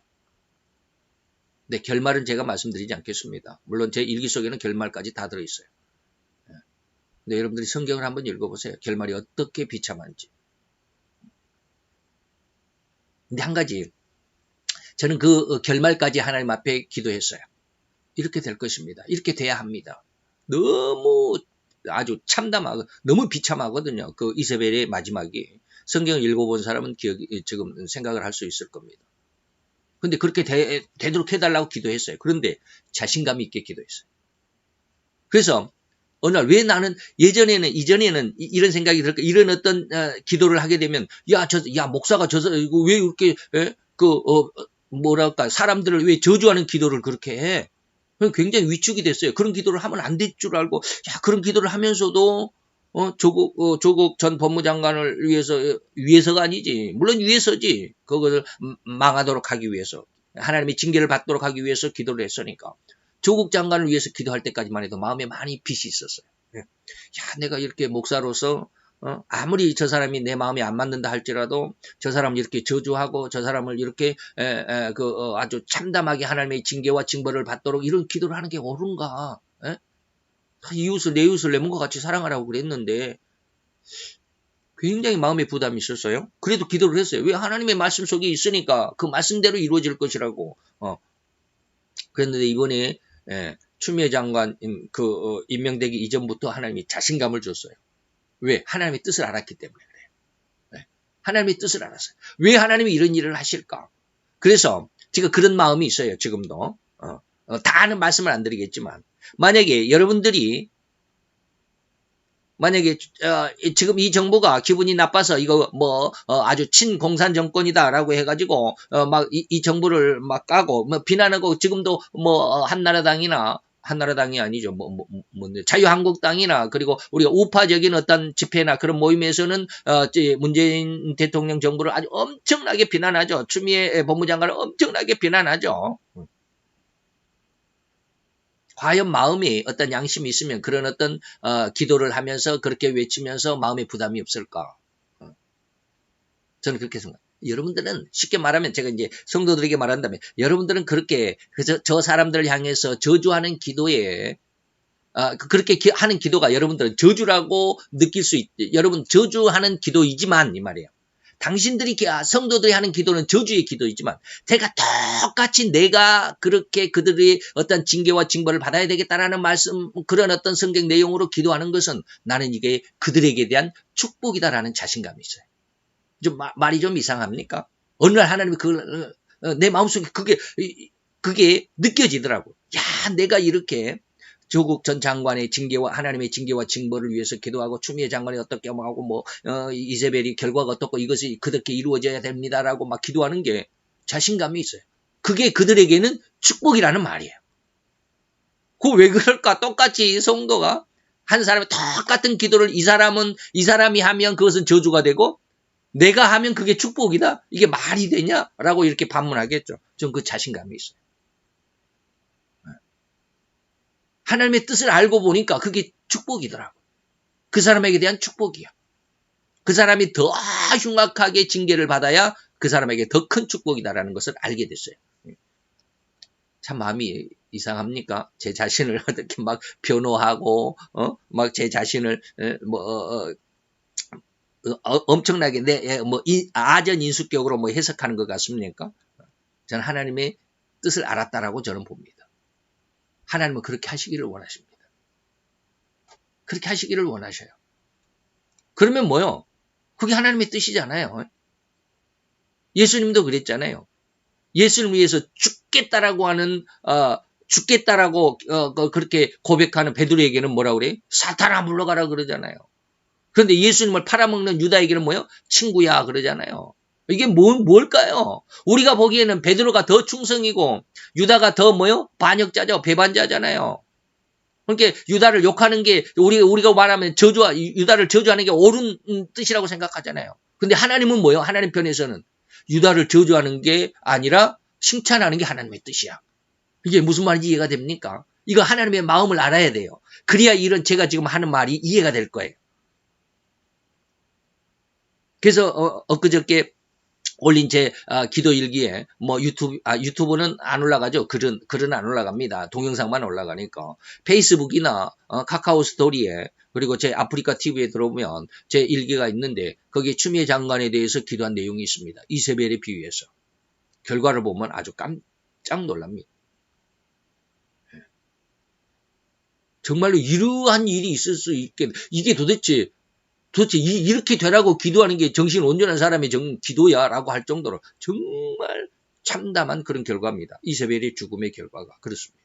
근데 결말은 제가 말씀드리지 않겠습니다. 물론 제 일기 속에는 결말까지 다 들어있어요. 근데 여러분들이 성경을 한번 읽어보세요. 결말이 어떻게 비참한지. 근데 한 가지, 저는 그 결말까지 하나님 앞에 기도했어요. 이렇게 될 것입니다. 이렇게 돼야 합니다. 너무 아주 참담하고 너무 비참하거든요. 그 이세벨의 마지막이. 성경을 읽어본 사람은 지금 생각을 할 수 있을 겁니다. 근데 그렇게 되도록 해달라고 기도했어요. 그런데 자신감 있게 기도했어요. 그래서 어느 날 왜 나는 이전에는 이런 생각이 들까? 이런 어떤 기도를 하게 되면, 야 목사가 왜 이렇게 뭐랄까, 사람들을 왜 저주하는 기도를 그렇게 해? 굉장히 위축이 됐어요. 그런 기도를 하면 안 될 줄 알고, 그런 기도를 하면서도 조국 전 법무장관을 위해서가 아니지. 물론 위해서지. 그것을 망하도록 하기 위해서, 하나님의 징계를 받도록 하기 위해서 기도를 했으니까. 조국 장관을 위해서 기도할 때까지만 해도 마음에 많이 빚이 있었어요. 내가 이렇게 목사로서 아무리 저 사람이 내 마음에 안 맞는다 할지라도 저 사람을 이렇게 저주하고 저 사람을 이렇게 아주 참담하게 하나님의 징계와 징벌을 받도록 이런 기도를 하는 게 옳은가? 내 이웃을 내 몸과 같이 사랑하라고 그랬는데 굉장히 마음에 부담이 있었어요. 그래도 기도를 했어요. 왜? 하나님의 말씀 속에 있으니까 그 말씀대로 이루어질 것이라고. 그런데 이번에 추미애 장관 임명되기 이전부터 하나님이 자신감을 줬어요. 왜? 하나님의 뜻을 알았기 때문에 그래요. 네. 하나님의 뜻을 알았어요. 왜 하나님이 이런 일을 하실까? 그래서 제가 그런 마음이 있어요. 지금도. 다 아는 말씀을 안 드리겠지만 만약에 여러분들이 지금 이 정부가 기분이 나빠서 이거 아주 친공산 정권이다라고 해가지고 막 이 정부를 막 까고 비난하고 지금도 한나라당이 아니죠. 자유한국당이나 그리고 우리가 우파적인 어떤 집회나 그런 모임에서는 문재인 대통령 정부를 아주 엄청나게 비난하죠. 추미애 법무장관을 엄청나게 비난하죠. 과연 마음이 어떤 양심이 있으면 그런 어떤 기도를 하면서 그렇게 외치면서 마음에 부담이 없을까? 저는 그렇게 생각합니다. 여러분들은 쉽게 말하면 제가 이제 성도들에게 말한다면 여러분들은 그렇게 저 사람들을 향해서 저주하는 기도에 그렇게 하는 기도가 여러분들은 저주라고 느낄 수 있지. 여러분 저주하는 기도이지만 이 말이에요. 당신들이 성도들이 하는 기도는 저주의 기도이지만 내가 똑같이 내가 그렇게 그들의 어떤 징계와 징벌을 받아야 되겠다라는 말씀 그런 어떤 성경 내용으로 기도하는 것은 나는 이게 그들에게 대한 축복이다라는 자신감이 있어요. 좀 말이 좀 이상합니까? 어느 날 하나님이 내 마음속에 그게 느껴지더라고. 야, 내가 이렇게 조국 전 장관의 하나님의 징계와 징벌을 위해서 기도하고 추미애 장관이 어떻게 하고 이세벨이 결과가 어떻고 이것이 그렇게 이루어져야 됩니다라고 막 기도하는 게 자신감이 있어요. 그게 그들에게는 축복이라는 말이에요. 그 왜 그럴까? 똑같이 성도가 한 사람이 똑같은 기도를 이 사람이 하면 그것은 저주가 되고 내가 하면 그게 축복이다? 이게 말이 되냐? 라고 이렇게 반문하겠죠. 전 그 자신감이 있어요. 하나님의 뜻을 알고 보니까 그게 축복이더라고. 그 사람에게 대한 축복이야. 그 사람이 더 흉악하게 징계를 받아야 그 사람에게 더 큰 축복이다라는 것을 알게 됐어요. 참 마음이 이상합니까? 제 자신을 어떻게 막 변호하고 막 제 자신을 엄청나게 아전 인수격으로 해석하는 것 같습니까? 저는 하나님의 뜻을 알았다라고 저는 봅니다. 하나님은 그렇게 하시기를 원하십니다. 그렇게 하시기를 원하셔요. 그러면 뭐요? 그게 하나님의 뜻이잖아요. 예수님도 그랬잖아요. 예수님을 위해서 죽겠다라고 그렇게 고백하는 베드로에게는 뭐라고 그래요? 사탄아 물러가라 그러잖아요. 그런데 예수님을 팔아먹는 유다에게는 뭐요? 친구야 그러잖아요. 이게 뭘까요? 우리가 보기에는 베드로가 더 충성이고 유다가 더 반역자죠. 배반자잖아요. 그러니까 유다를 욕하는 게 우리가 말하면 유다를 저주하는 게 옳은 뜻이라고 생각하잖아요. 근데 하나님은 뭐예요? 하나님 편에서는 유다를 저주하는 게 아니라 칭찬하는 게 하나님의 뜻이야. 이게 무슨 말인지 이해가 됩니까? 이거 하나님의 마음을 알아야 돼요. 그래야 이런 제가 지금 하는 말이 이해가 될 거예요. 그래서 엊그저께 올린 제 기도 일기에 유튜브는 안 올라가죠. 글은 안 올라갑니다. 동영상만 올라가니까 페이스북이나 카카오 스토리에 그리고 제 아프리카 TV에 들어오면 제 일기가 있는데 거기에 추미애 장관에 대해서 기도한 내용이 있습니다. 이세벨에 비유해서 결과를 보면 아주 깜짝 놀랍니다. 정말로 이러한 일이 있을 수 있겠 이게 도대체 이렇게 되라고 기도하는 게 정신 온전한 사람의 기도야라고 할 정도로 정말 참담한 그런 결과입니다. 이세벨의 죽음의 결과가 그렇습니다.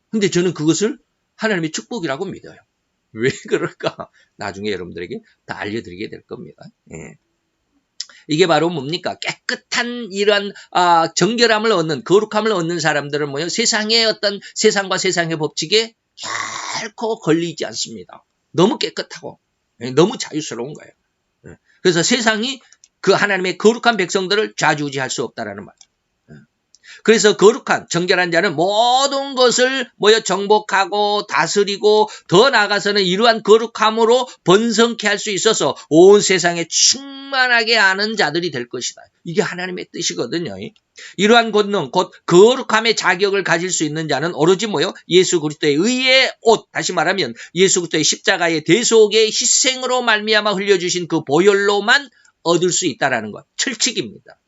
근데 저는 그것을 하나님의 축복이라고 믿어요. 왜 그럴까? 나중에 여러분들에게 다 알려드리게 될 겁니다. 예. 이게 바로 뭡니까? 깨끗한 이런 정결함을 얻는 거룩함을 얻는 사람들은 뭐예요? 세상의 어떤 세상과 세상의 법칙에 결코 걸리지 않습니다. 너무 깨끗하고 너무 자유스러운 거예요. 그래서 세상이 그 하나님의 거룩한 백성들을 좌지우지할 수 없다라는 말. 그래서 거룩한 정결한 자는 모든 것을 정복하고 다스리고 더 나아가서는 이러한 거룩함으로 번성케 할 수 있어서 온 세상에 충만하게 아는 자들이 될 것이다. 이게 하나님의 뜻이거든요. 이러한 권능 곧 거룩함의 자격을 가질 수 있는 자는 오로지 예수 그리스도의 의의 옷, 다시 말하면 예수 그리스도의 십자가의 대속의 희생으로 말미암아 흘려주신 그 보혈로만 얻을 수 있다라는 것. 철칙입니다.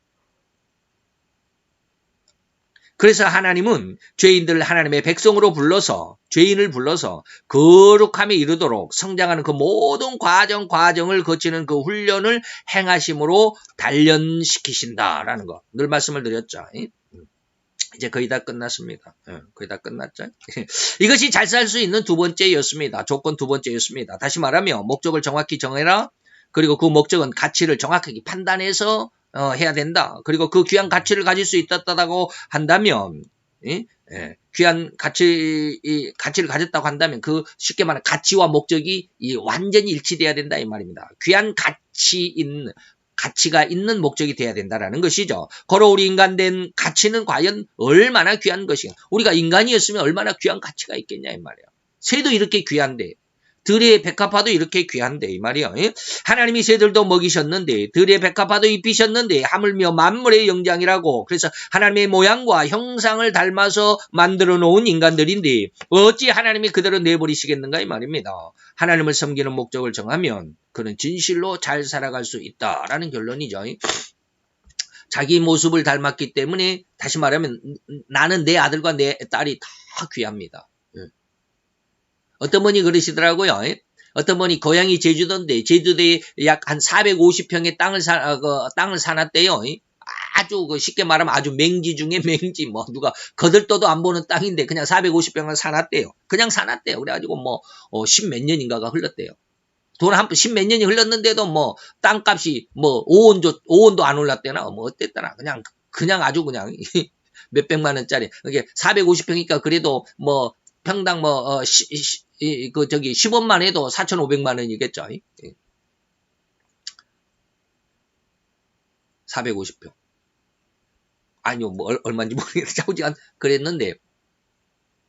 그래서 하나님은 죄인들을 하나님의 백성으로 불러서 죄인을 불러서 거룩함에 이르도록 성장하는 그 모든 과정을 거치는 그 훈련을 행하심으로 단련시키신다라는 거. 늘 말씀을 드렸죠. 이제 거의 다 끝났습니다. 거의 다 끝났죠. 이것이 잘 살 수 있는 두 번째였습니다. 조건 두 번째였습니다. 다시 말하면 목적을 정확히 정해라. 그리고 그 목적은 가치를 정확하게 판단해서 해야 된다. 그리고 그 귀한 가치를 가질 수 있다고 한다면, 귀한 가치를 가졌다고 한다면 그 쉽게 말하면 가치와 목적이 완전히 일치돼야 된다 이 말입니다. 귀한 가치가 있는 목적이 돼야 된다라는 것이죠. 거로 우리 인간된 가치는 과연 얼마나 귀한 것인가. 우리가 인간이었으면 얼마나 귀한 가치가 있겠냐 이 말이야. 새도 이렇게 귀한데. 들의 백합화도 이렇게 귀한데 이 말이요. 하나님이 새들도 먹이셨는데 들의 백합화도 입히셨는데 하물며 만물의 영장이라고 그래서 하나님의 모양과 형상을 닮아서 만들어 놓은 인간들인데 어찌 하나님이 그대로 내버리시겠는가 이 말입니다. 하나님을 섬기는 목적을 정하면 그는 진실로 잘 살아갈 수 있다라는 결론이죠. 자기 모습을 닮았기 때문에 다시 말하면 나는 내 아들과 내 딸이 다 귀합니다. 어떤 분이 그러시더라고요. 어떤 분이 고향이 제주도인데 제주도에 약 한 450평의 땅을 사놨대요. 아주 쉽게 말하면 아주 맹지 중에 맹지 뭐 누가 거들떠도 안 보는 땅인데 그냥 450평을 사놨대요. 그냥 사놨대요. 그래가지고 뭐 10몇 년인가가 흘렀대요. 돈 한 10몇 년이 흘렀는데도 뭐 땅값이 뭐 5원도 안 올랐대나 뭐 어땠더라. 그냥 아주 그냥 몇백만 원짜리. 그게 450평이니까 그래도 뭐 평당 10원만 해도 4,500만 원이겠죠. 450평. 아니요, 뭐, 얼마인지 모르겠는데, 자우지간 그랬는데,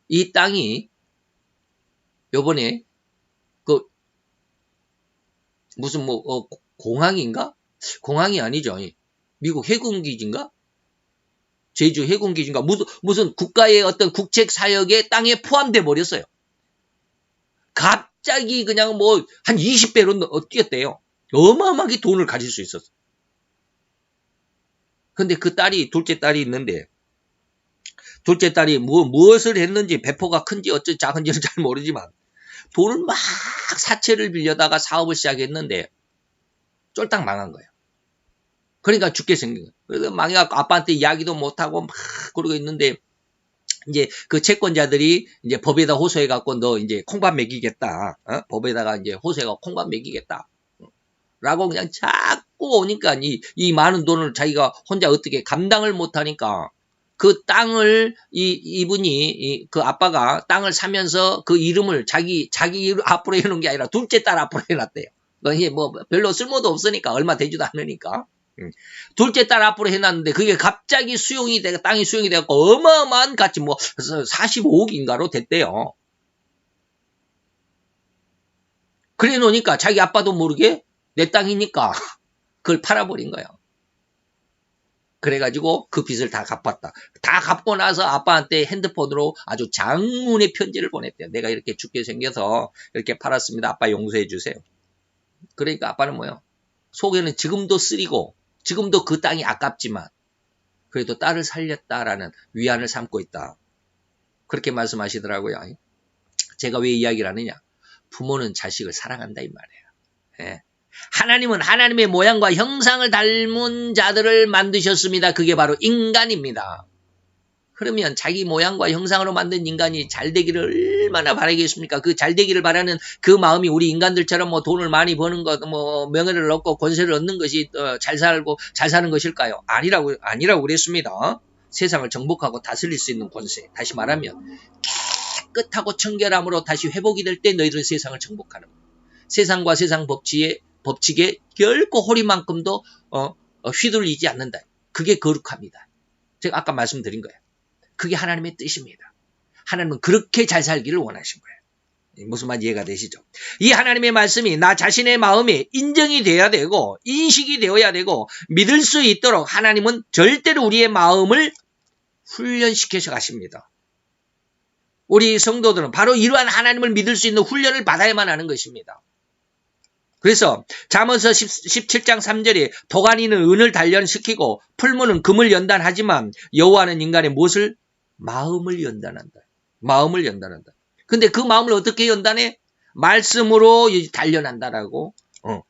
이 땅이, 요번에, 무슨 공항인가? 공항이 아니죠. 미국 해군기지인가? 제주 해군기지인가? 무슨 국가의 어떤 국책 사역의 땅에 포함돼 버렸어요. 갑자기 그냥 뭐 한 20배로 뛰었대요. 어마어마하게 돈을 가질 수 있었어. 근데 그 둘째 딸이 있는데, 둘째 딸이 무엇을 했는지, 배포가 큰지 어쩌지 작은지는 잘 모르지만, 돈을 막 사채를 빌려다가 사업을 시작했는데, 쫄딱 망한 거예요. 그러니까 죽게 생긴 거예요. 그래서 망해갖고 아빠한테 이야기도 못하고 막 그러고 있는데, 이제 그 채권자들이 이제 법에다 호소해갖고 너 이제 콩밥 먹이겠다. 법에다가 이제 호소해갖고 콩밥 먹이겠다. 라고 그냥 자꾸 오니까 이 많은 돈을 자기가 혼자 어떻게 감당을 못하니까 그 땅을 이분이 그 아빠가 땅을 사면서 그 이름을 자기 이름 앞으로 해놓은 게 아니라 둘째 딸 앞으로 해놨대요. 이게 뭐 별로 쓸모도 없으니까 얼마 되지도 않으니까. 둘째 딸 앞으로 해놨는데 그게 갑자기 땅이 수용이 돼갖고 어마어마한 가치 뭐 45억인가로 됐대요. 그래 놓으니까 자기 아빠도 모르게 내 땅이니까 그걸 팔아버린 거예요. 그래가지고 그 빚을 다 갚았다. 다 갚고 나서 아빠한테 핸드폰으로 아주 장문의 편지를 보냈대요. 내가 이렇게 죽게 생겨서 이렇게 팔았습니다. 아빠 용서해 주세요. 그러니까 아빠는 뭐요? 속에는 지금도 쓰리고 지금도 그 땅이 아깝지만 그래도 딸을 살렸다라는 위안을 삼고 있다. 그렇게 말씀하시더라고요. 제가 왜 이야기를 하느냐? 부모는 자식을 사랑한다 이 말이에요. 예. 하나님은 하나님의 모양과 형상을 닮은 자들을 만드셨습니다. 그게 바로 인간입니다. 그러면 자기 모양과 형상으로 만든 인간이 잘 되기를 얼마나 바라겠습니까? 그 잘 되기를 바라는 그 마음이 우리 인간들처럼 뭐 돈을 많이 버는 것, 뭐 명예를 얻고 권세를 얻는 것이 잘 살고 잘 사는 것일까요? 아니라고 그랬습니다. 세상을 정복하고 다스릴 수 있는 권세. 다시 말하면 깨끗하고 청결함으로 다시 회복이 될 때 너희들 세상을 정복하는 것. 세상과 세상 법칙에 결코 호리만큼도 휘둘리지 않는다. 그게 거룩합니다. 제가 아까 말씀드린 거예요. 그게 하나님의 뜻입니다. 하나님은 그렇게 잘 살기를 원하신 거예요. 무슨 말 이해가 되시죠? 이 하나님의 말씀이 나 자신의 마음에 인정이 돼야 되고 인식이 되어야 되고 믿을 수 있도록 하나님은 절대로 우리의 마음을 훈련시켜서 가십니다. 우리 성도들은 바로 이러한 하나님을 믿을 수 있는 훈련을 받아야만 하는 것입니다. 그래서 잠언서 17장 3절에 도가니는 은을 단련시키고 풀무는 금을 연단하지만 여호와는 인간의 무엇을? 마음을 연단한다. 마음을 연단한다. 근데 그 마음을 어떻게 연단해? 말씀으로 단련한다라고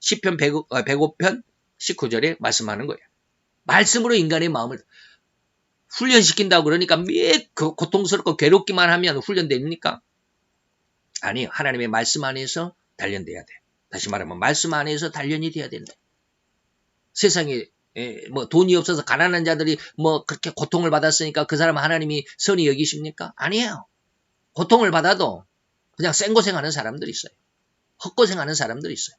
시편 105편 19절에 말씀하는 거예요. 말씀으로 인간의 마음을 훈련시킨다고 그러니까 매 고통스럽고 괴롭기만 하면 훈련됩니까? 아니요. 하나님의 말씀 안에서 단련돼야 돼. 다시 말하면 말씀 안에서 단련이 돼야 된다. 세상에 뭐 돈이 없어서 가난한 자들이 뭐 그렇게 고통을 받았으니까 그 사람 하나님이 선히 여기십니까? 아니에요. 고통을 받아도 그냥 생고생하는 사람들이 있어요. 헛고생하는 사람들이 있어요.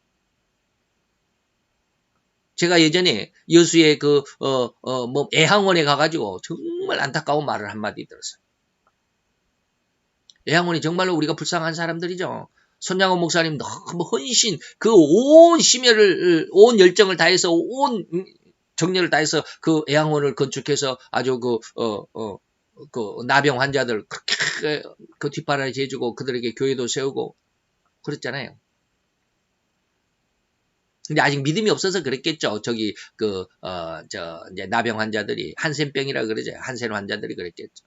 제가 예전에 여수의 뭐 애항원에 가가지고 정말 안타까운 말을 한마디 들었어요. 애항원이 정말로 우리가 불쌍한 사람들이죠. 손양원 목사님 너무 헌신, 그 온 심혈을, 온 열정을 다해서, 온 정열을 다해서 그 애양원을 건축해서 아주 그 나병 환자들 그렇게 그 뒷바라지 해주고 그들에게 교회도 세우고 그랬잖아요. 근데 아직 믿음이 없어서 그랬겠죠. 이제 나병 환자들이 한센병이라 그러죠. 한센 환자들이 그랬겠죠.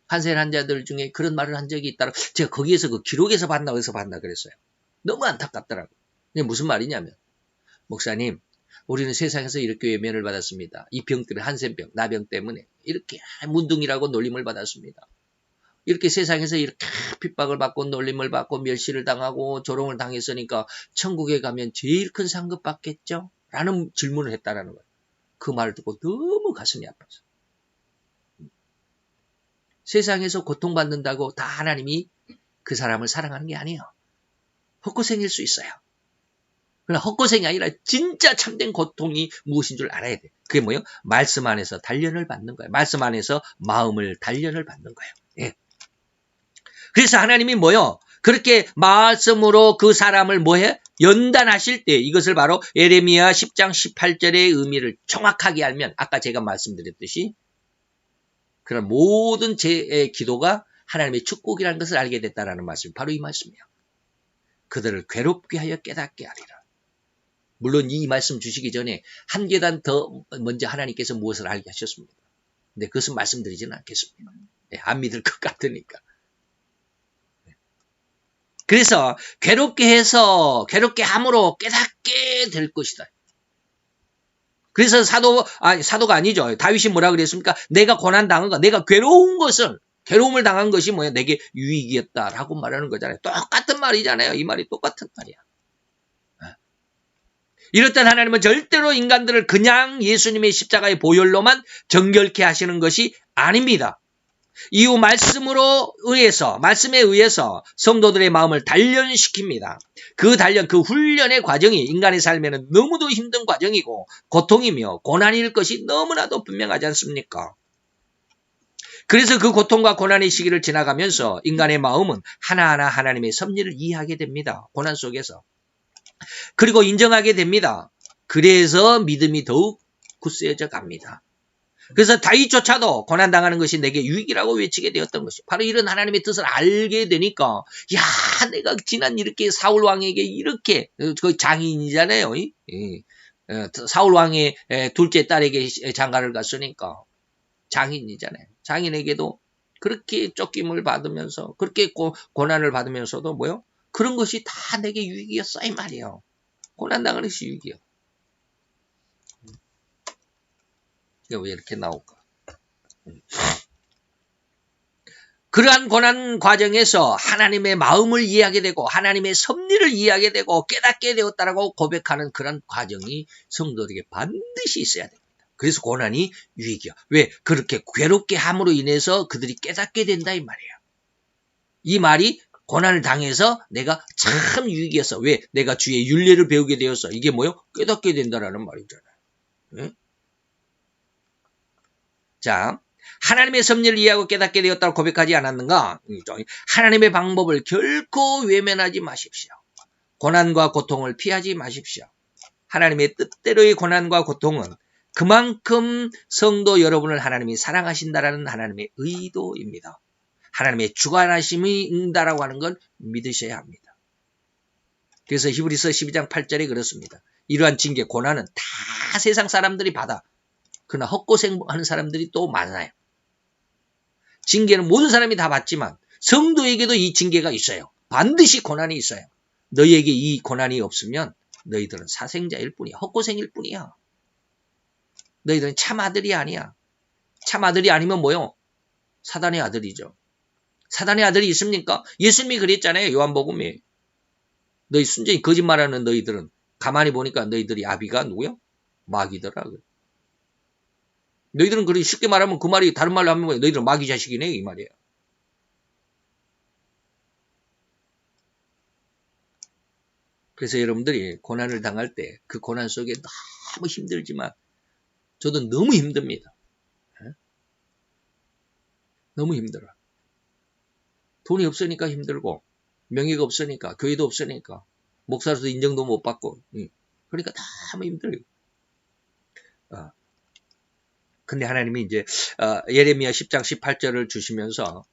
한센 환자들 중에 그런 말을 한 적이 있다고 제가 거기에서 그 기록에서 봤나 어디서 봤나 그랬어요. 너무 안타깝더라고요. 이게 무슨 말이냐면 목사님 우리는 세상에서 이렇게 외면을 받았습니다. 이 병 때문에 한센병, 나병 때문에 이렇게 문둥이라고 놀림을 받았습니다. 이렇게 세상에서 이렇게 핍박을 받고 놀림을 받고 멸시를 당하고 조롱을 당했으니까 천국에 가면 제일 큰 상급 받겠죠? 라는 질문을 했다라는 거예요. 그 말을 듣고 너무 가슴이 아팠어요. 세상에서 고통받는다고 다 하나님이 그 사람을 사랑하는 게 아니에요. 헛고생일 수 있어요. 그러나 헛고생이 아니라 진짜 참된 고통이 무엇인 줄 알아야 돼. 그게 뭐예요? 말씀 안에서 단련을 받는 거예요. 말씀 안에서 마음을 단련을 받는 거예요. 예. 그래서 하나님이 뭐예요? 그렇게 말씀으로 그 사람을 뭐해? 연단하실 때 이것을 바로 예레미야 10장 18절의 의미를 정확하게 알면 아까 제가 말씀드렸듯이 그런 모든 제 기도가 하나님의 축복이라는 것을 알게 됐다라는 말씀이 바로 이 말씀이에요. 그들을 괴롭게 하여 깨닫게 하리라. 물론 이 말씀 주시기 전에 한 계단 더 먼저 하나님께서 무엇을 알게 하셨습니다. 근데 그것은 말씀드리지는 않겠습니다. 안 믿을 것 같으니까. 그래서 괴롭게 함으로 깨닫게 될 것이다. 그래서 사도가 아니죠. 다윗이 뭐라 그랬습니까? 내가 고난당한 것, 내가 괴로움을 당한 것이 뭐야? 내게 유익이었다라고 말하는 거잖아요. 똑같은 말이잖아요. 이 말이 똑같은 말이야. 이렇듯 하나님은 절대로 인간들을 그냥 예수님의 십자가의 보혈로만 정결케 하시는 것이 아닙니다. 이후 말씀에 의해서 성도들의 마음을 단련시킵니다. 그 훈련의 과정이 인간의 삶에는 너무도 힘든 과정이고 고통이며 고난일 것이 너무나도 분명하지 않습니까? 그래서 그 고통과 고난의 시기를 지나가면서 인간의 마음은 하나하나 하나님의 섭리를 이해하게 됩니다. 고난 속에서. 그리고 인정하게 됩니다. 그래서 믿음이 더욱 굳세어져 갑니다. 그래서 다윗조차도 고난당하는 것이 내게 유익이라고 외치게 되었던 것이 바로 이런 하나님의 뜻을 알게 되니까 내가 지난 이렇게 사울왕에게 이렇게 그 장인이잖아요. 사울왕의 둘째 딸에게 장가를 갔으니까 장인이잖아요. 장인에게도 그렇게 쫓김을 받으면서 그렇게 고난을 받으면서도 뭐요? 그런 것이 다 내게 유익이었어 이 말이에요. 고난당하는 것이 유익이요. 이게 왜 이렇게 나올까? 그러한 고난 과정에서 하나님의 마음을 이해하게 되고 하나님의 섭리를 이해하게 되고 깨닫게 되었다라고 고백하는 그런 과정이 성도들에게 반드시 있어야 됩니다. 그래서 고난이 유익이야. 왜? 그렇게 괴롭게 함으로 인해서 그들이 깨닫게 된다 이 말이에요. 이 말이 고난을 당해서 내가 참 유익이었어. 왜? 내가 주의 율례를 배우게 되었어. 이게 뭐요? 깨닫게 된다라는 말이잖아요. 네? 자, 하나님의 섭리를 이해하고 깨닫게 되었다고 고백하지 않았는가? 하나님의 방법을 결코 외면하지 마십시오. 고난과 고통을 피하지 마십시오. 하나님의 뜻대로의 고난과 고통은 그만큼 성도 여러분을 하나님이 사랑하신다라는 하나님의 의도입니다. 하나님의 주관하심이 있다라고 하는 걸 믿으셔야 합니다. 그래서 히브리서 12장 8절에 그렇습니다. 이러한 징계, 고난은 다 세상 사람들이 받아. 그러나 헛고생하는 사람들이 또 많아요. 징계는 모든 사람이 다 받지만 성도에게도 이 징계가 있어요. 반드시 고난이 있어요. 너희에게 이 고난이 없으면 너희들은 사생자일 뿐이야. 헛고생일 뿐이야. 너희들은 참 아들이 아니야. 참 아들이 아니면 뭐요? 사단의 아들이죠. 사단의 아들이 있습니까? 예수님이 그랬잖아요. 요한복음에. 너희 순전히 거짓말하는 너희들은 가만히 보니까 너희들이 아비가 누구요? 마귀더라. 너희들은 그렇게 쉽게 말하면 그 말이 다른 말로 하면 너희들은 마귀 자식이네 이 말이에요. 그래서 여러분들이 고난을 당할 때 그 고난 속에 너무 힘들지만 저도 너무 힘듭니다. 너무 힘들어. 돈이 없으니까 힘들고 명예가 없으니까 교회도 없으니까 목사로서 인정도 못 받고 그러니까 너무 힘들어요. 근데 하나님이 이제 예레미야 10장 18절을 주시면서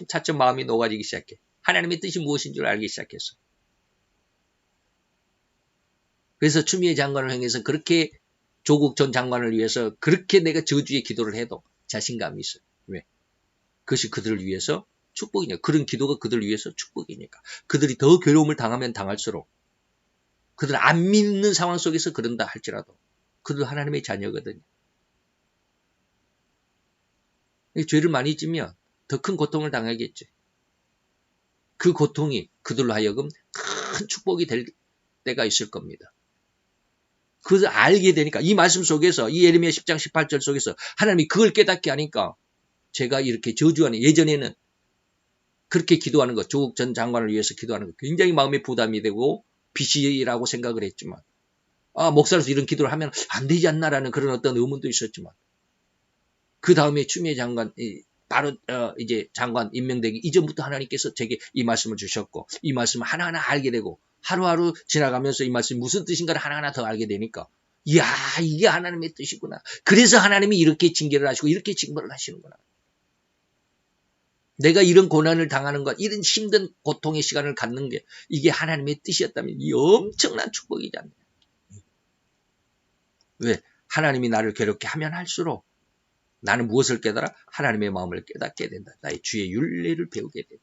차츰 마음이 녹아지기 시작해. 하나님의 뜻이 무엇인 줄 알기 시작했어. 그래서 추미애 장관을 향해서 그렇게 조국 전 장관을 위해서 그렇게 내가 저주의 기도를 해도 자신감이 있어요. 왜? 그것이 그들을 위해서 축복이냐. 그런 기도가 그들을 위해서 축복이니까. 그들이 더 괴로움을 당하면 당할수록 그들 안 믿는 상황 속에서 그런다 할지라도 그들 하나님의 자녀거든요. 죄를 많이 지면 더 큰 고통을 당하겠지. 그 고통이 그들로 하여금 큰 축복이 될 때가 있을 겁니다. 그것을 알게 되니까 이 말씀 속에서 이 예레미야 10장 18절 속에서 하나님이 그걸 깨닫게 하니까 제가 이렇게 저주하는 예전에는 그렇게 기도하는 것, 조국 전 장관을 위해서 기도하는 것 굉장히 마음에 부담이 되고 빚이라고 생각을 했지만 목사로서 이런 기도를 하면 안 되지 않나라는 그런 어떤 의문도 있었지만 그 다음에 추미애 장관 바로 이제 장관 임명되기 이전부터 하나님께서 제게 이 말씀을 주셨고 이 말씀을 하나하나 알게 되고 하루하루 지나가면서 이 말씀이 무슨 뜻인가를 하나하나 더 알게 되니까 이야 이게 하나님의 뜻이구나. 그래서 하나님이 이렇게 징계를 하시고 이렇게 징벌을 하시는구나. 내가 이런 고난을 당하는 것, 이런 힘든 고통의 시간을 갖는 게 이게 하나님의 뜻이었다면 이 엄청난 축복이지 않나요? 왜? 하나님이 나를 괴롭게 하면 할수록 나는 무엇을 깨달아? 하나님의 마음을 깨닫게 된다. 나의 주의 윤례를 배우게 된다.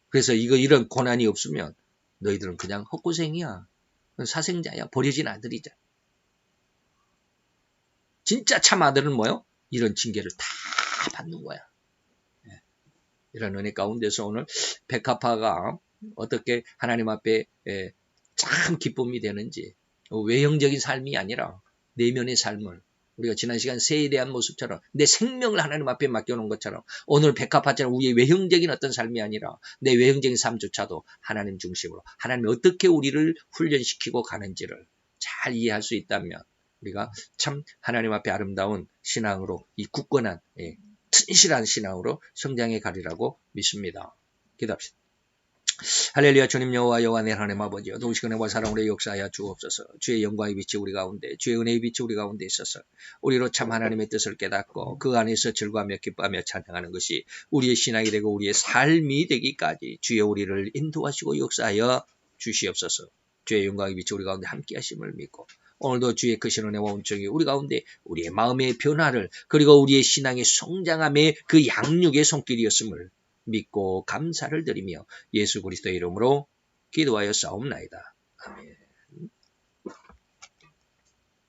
그래서 이런 고난이 없으면 너희들은 그냥 헛고생이야. 사생자야. 버려진 아들이자. 진짜 참 아들은 뭐요? 이런 징계를 다 받는 거야. 이런 은혜 가운데서 오늘 백합화가 어떻게 하나님 앞에 참 기쁨이 되는지 외형적인 삶이 아니라 내면의 삶을 우리가 지난 시간 새에 대한 모습처럼 내 생명을 하나님 앞에 맡겨놓은 것처럼 오늘 백합화처럼 우리의 외형적인 어떤 삶이 아니라 내 외형적인 삶조차도 하나님 중심으로 하나님이 어떻게 우리를 훈련시키고 가는지를 잘 이해할 수 있다면 우리가 참 하나님 앞에 아름다운 신앙으로 이 굳건한 튼실한 신앙으로 성장해 가리라고 믿습니다. 기도합시다. 할렐루야. 주님 여호와 여호와의 하나님 아버지여 도우시고 은혜와 사랑으로 역사하여 주옵소서. 주의 영광의 빛이 우리 가운데 주의 은혜의 빛이 우리 가운데 있어서 우리로 참 하나님의 뜻을 깨닫고 그 안에서 즐거워하며 기뻐하며 찬양하는 것이 우리의 신앙이 되고 우리의 삶이 되기까지 주의 우리를 인도하시고 역사하여 주시옵소서. 주의 영광의 빛이 우리 가운데 함께 하심을 믿고 오늘도 주의 크신 은혜와 온정이 우리 가운데 우리의 마음의 변화를 그리고 우리의 신앙의 성장함의 그 양육의 손길이었음을 믿고 감사를 드리며 예수 그리스도의 이름으로 기도하여 싸움나이다. 아멘.